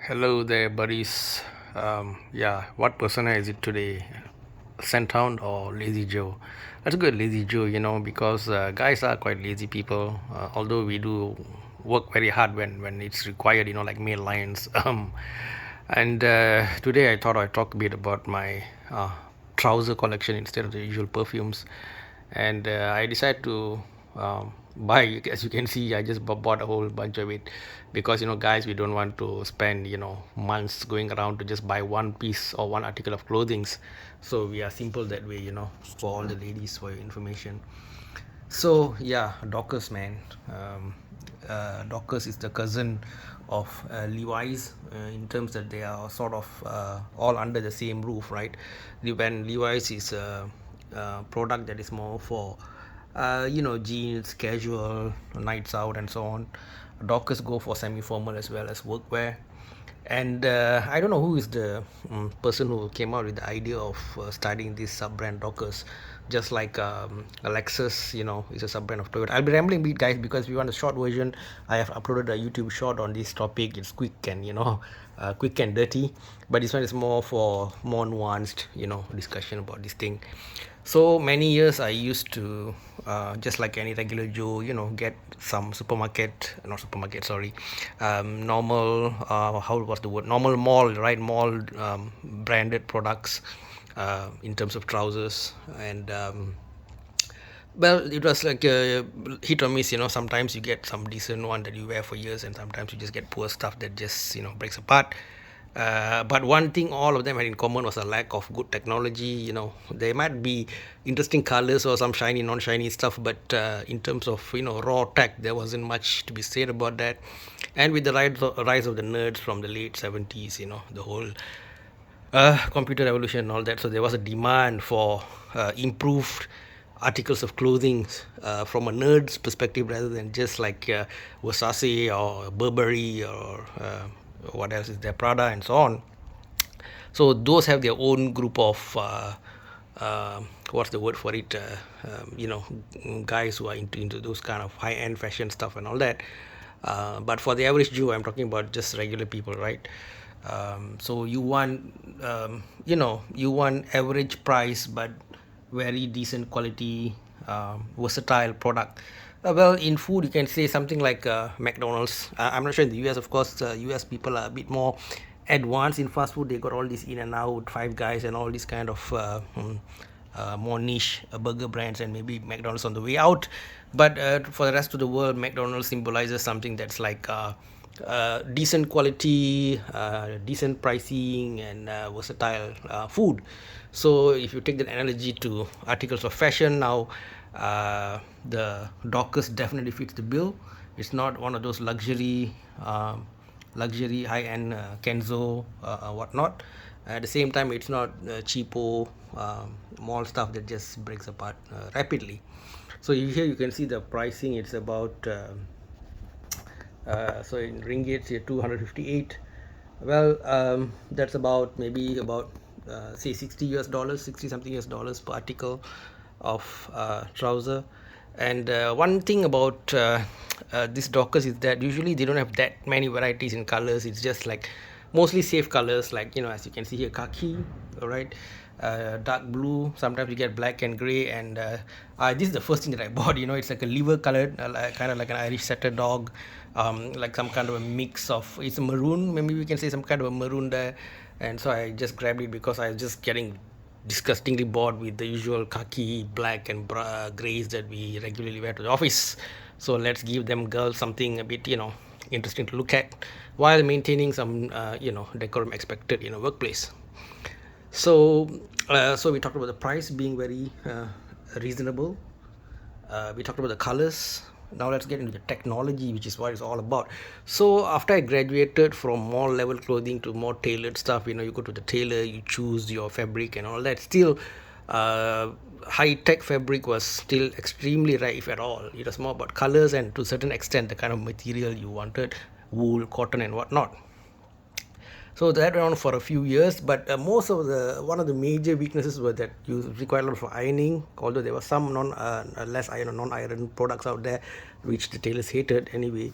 Hello there, buddies. Yeah, what persona is it today? Sandhound or Lazy Joe? Let's go with Lazy Joe, because guys are quite lazy people. Although we do work very hard when it's required, like male lions. And today I thought I'd talk a bit about my trouser collection instead of the usual perfumes. And I decided to buy. As you can see, I just bought a whole bunch of it because guys, we don't want to spend months going around to just buy one piece or one article of clothing. So we are simple that way, for all the ladies, for your information. So yeah, Dockers, man. Dockers is the cousin of Levi's, in terms that they are sort of all under the same roof, right? When Levi's is a product that is more for jeans, casual, nights out, and so on. Dockers go for semi-formal as well as workwear. And I don't know who is the person who came out with the idea of starting this sub brand Dockers, just like Lexus, is a sub brand of Toyota. I'll be rambling a bit, guys, because if you want a short version, I have uploaded a YouTube short on this topic. It's quick and quick and dirty, but this one is more for more nuanced, discussion about this thing. So many years I used to just like any regular Joe, get some supermarket, not supermarket, sorry, normal, how was the word, normal mall, right? Mall branded products in terms of trousers. And well, it was like a hit or miss. Sometimes you get some decent one that you wear for years, and sometimes you just get poor stuff that just breaks apart. But one thing all of them had in common was a lack of good technology. There might be interesting colors or some shiny, non-shiny stuff, but in terms of raw tech, there wasn't much to be said about that. And with the rise of the nerds from the late 70s, the whole computer revolution and all that, so there was a demand for improved articles of clothing from a nerd's perspective, rather than just like Versace or Burberry or what else is there, Prada and so on. So those have their own group of what's the word for it, guys who are into those kind of high-end fashion stuff and all that. But for the average Jew, I'm talking about just regular people, right? So you want average price but very decent quality, versatile product. Well, in food, you can say something like McDonald's. I'm not sure in the US, of course. US people are a bit more advanced in fast food. They got all these In and Out, Five Guys, and all these kind of more niche burger brands, and maybe McDonald's on the way out. But for the rest of the world, McDonald's symbolizes something that's like decent quality, decent pricing, and versatile food. So if you take that analogy to articles of fashion now, the Dockers definitely fits the bill. It's not one of those luxury high-end Kenzo whatnot. At the same time, it's not cheapo mall stuff that just breaks apart rapidly. So here you can see the pricing. It's about so in ringgit, here 258. Well, that's about maybe about say 60 US dollars, 60 something US dollars per article of trouser. And one thing about this Dockers is that usually they don't have that many varieties in colors. It's just like mostly safe colors, like as you can see here, khaki, all right, dark blue. Sometimes you get black and gray. And this is the first thing that I bought. It's like a liver colored, kind of like an Irish setter dog, like some kind of a mix of, it's a maroon, maybe we can say some kind of a maroon there. And so I just grabbed it because I was just getting disgustingly bored with the usual khaki, black, and grays that we regularly wear to the office. So let's give them girls something a bit, interesting to look at, while maintaining some, decorum expected in a workplace. So we talked about the price being very reasonable. We talked about the colors. Now let's get into the technology, which is what it's all about. So after I graduated from mall level clothing to more tailored stuff, you go to the tailor, you choose your fabric and all that. Still, high tech fabric was still extremely rare, if at all. It was more about colors and to a certain extent the kind of material you wanted, wool, cotton, and whatnot. So that went on for a few years, but most of the one of the major weaknesses were that you require a lot of ironing. Although there were some less iron or non-iron products out there, which the tailors hated anyway.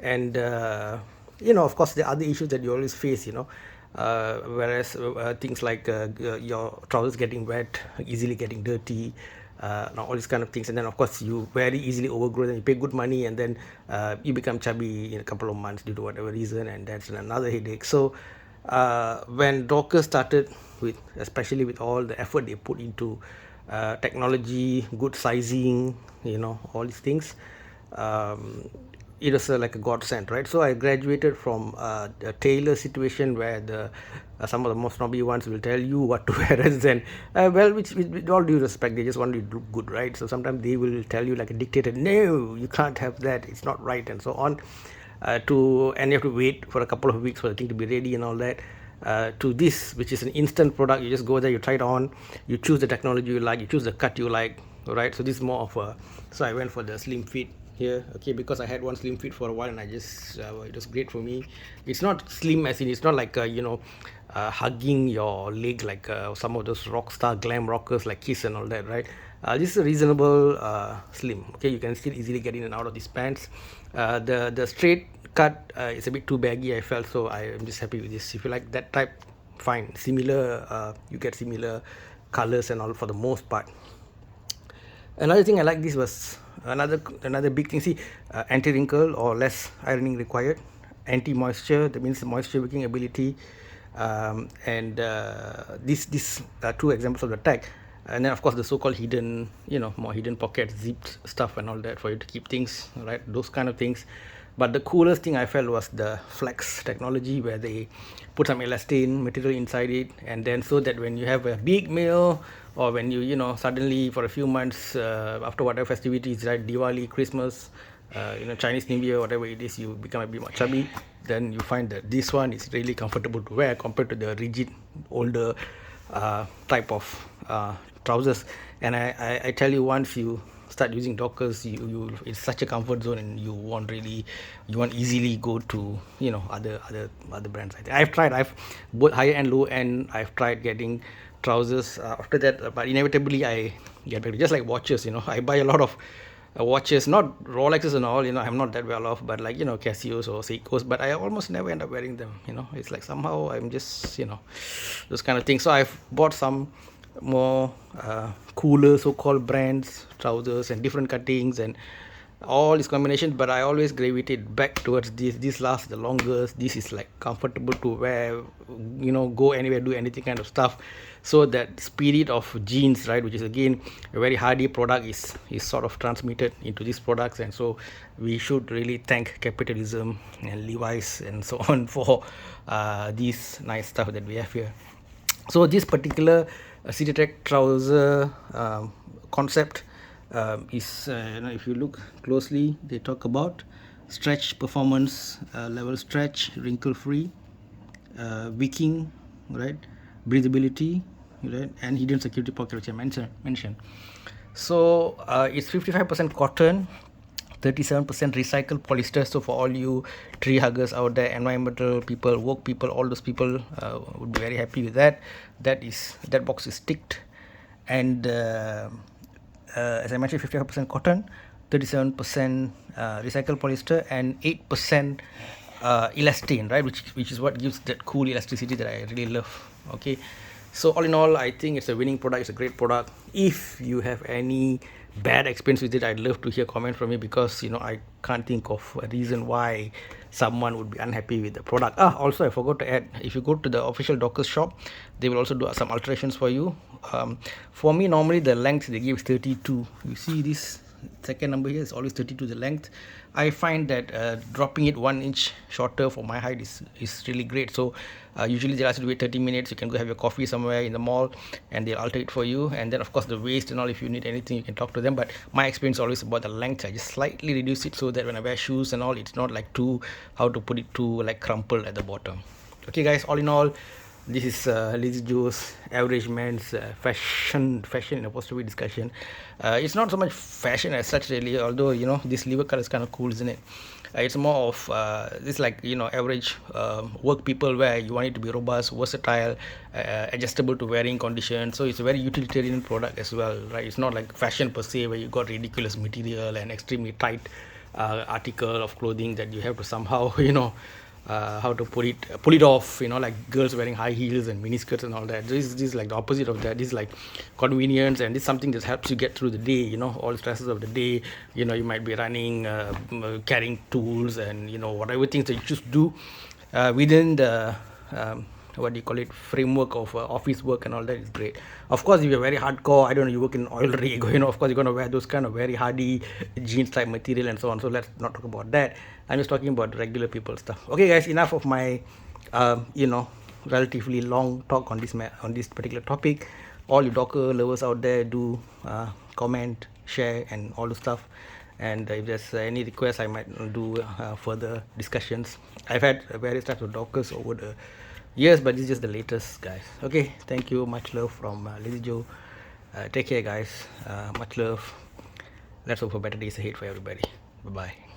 And of course, the other issues that you always face, whereas things like your trousers getting wet, easily getting dirty, all these kind of things. And then of course you very easily overgrow, and you pay good money, and then you become chubby in a couple of months due to whatever reason, and that's another headache. So when Dockers started with, especially with all the effort they put into technology, good sizing, all these things, it was like a godsend, right? So I graduated from a tailor situation where the some of the most snobby ones will tell you what to wear, rather than well, which with all due respect, they just want you to look good, right? So sometimes they will tell you like a dictator, no, you can't have that, it's not right, and so on. And you have to wait for a couple of weeks for the thing to be ready and all that. To this, which is an instant product, you just go there, you try it on, you choose the technology you like, you choose the cut you like, right? So this is more of a, so I went for the slim fit here, okay, because I had one slim fit for a while, and I just it was great for me. It's not slim as in, it's not like hugging your leg like some of those rock star glam rockers like Kiss and all that, right? This is a reasonable slim, okay, you can still easily get in and out of these pants. The straight cut is a bit too baggy, I felt, so I am just happy with this. If you like that type, fine, similar, you get similar colors and all for the most part. Another thing I like this was another big thing. See, anti-wrinkle or less ironing required, anti-moisture, that means moisture wicking ability, and these are two examples of the tag. And then of course the so-called hidden, more hidden pockets, zipped stuff and all that for you to keep things, right? Those kind of things. But the coolest thing I felt was the flex technology, where they put some elastane material inside it, and then so that when you have a big meal, or when you suddenly for a few months after whatever festivities, right, Diwali, Christmas, Chinese New Year, whatever it is, you become a bit more chubby, then you find that this one is really comfortable to wear compared to the rigid older type of trousers. And I tell you, once you start using Dockers, you it's such a comfort zone, and you won't easily go to other brands. I've both higher and low end, I've tried getting trousers after that, but inevitably I get back to, just like watches, I buy a lot of watches, not Rolexes and all, I'm not that well off, but like Casios or Seikos, but I almost never end up wearing them. It's like somehow I'm just those kind of things. So I've bought some more cooler so-called brands trousers and different cuttings and all these combinations, but I always gravitate back towards this lasts the longest, this is like comfortable to wear, go anywhere, do anything kind of stuff. So that spirit of jeans, right, which is again a very hardy product, is sort of transmitted into these products. And so we should really thank capitalism and Levi's and so on for these nice stuff that we have here. So this particular CityTech trouser concept is, if you look closely, they talk about stretch performance, level stretch, wrinkle free, wicking, right, breathability, right, and hidden security pocket, which I mentioned. So it's 55% cotton, 37% recycled polyester. So for all you tree huggers out there, environmental people, woke people, all those people would be very happy with that. That box is ticked. And as I mentioned, 55% cotton, 37% recycled polyester, and 8% elastane, right, which is what gives that cool elasticity that I really love. Okay, so all in all, I think it's a winning product. It's a great product. If you have any bad experience with it, I'd love to hear comment from you, because I can't think of a reason why someone would be unhappy with the product. Also I forgot to add, if you go to the official Dockers shop, they will also do some alterations for you. For me, normally the length they give is 32. You see this second number here is always 32, the length. I find that dropping it 1 inch shorter for my height is really great. So usually they ask you to wait 30 minutes. You can go have your coffee somewhere in the mall and they'll alter it for you. And then of course the waist and all, if you need anything, you can talk to them. But my experience is always about the length. I just slightly reduce it so that when I wear shoes and all, it's not like too like crumpled at the bottom. Okay guys, all in all, this is Lazy Joe's average man's fashion in apostrophe discussion. It's not so much fashion as such really, although this liver color is kind of cool, isn't it? It's more of this, like average work people, where you want it to be robust, versatile, adjustable to varying conditions. So it's a very utilitarian product as well, right? It's not like fashion per se, where you got ridiculous material and extremely tight article of clothing that you have to somehow how to pull it off, like girls wearing high heels and mini skirts and all that. This is like the opposite of that. This is like convenience, and it's something that helps you get through the day, all stresses of the day. You might be running, carrying tools, and whatever things that you choose to do within the what do you call it, framework of office work and all that is great. Of course, if you're very hardcore, I don't know, you work in oil rig, of course you're going to wear those kind of very hardy jeans type material and so on. So let's not talk about that. I'm just talking about regular people stuff. Okay guys, enough of my relatively long talk on this particular topic. All you Docker lovers out there, do comment, share, and all the stuff. And if there's any requests, I might do further discussions. I've had various types of Dockers over the years, but this is just the latest, guys. Okay, thank you. Much love from Lazy Joe. Take care, guys. Much love. Let's hope for better days ahead for everybody. Bye bye.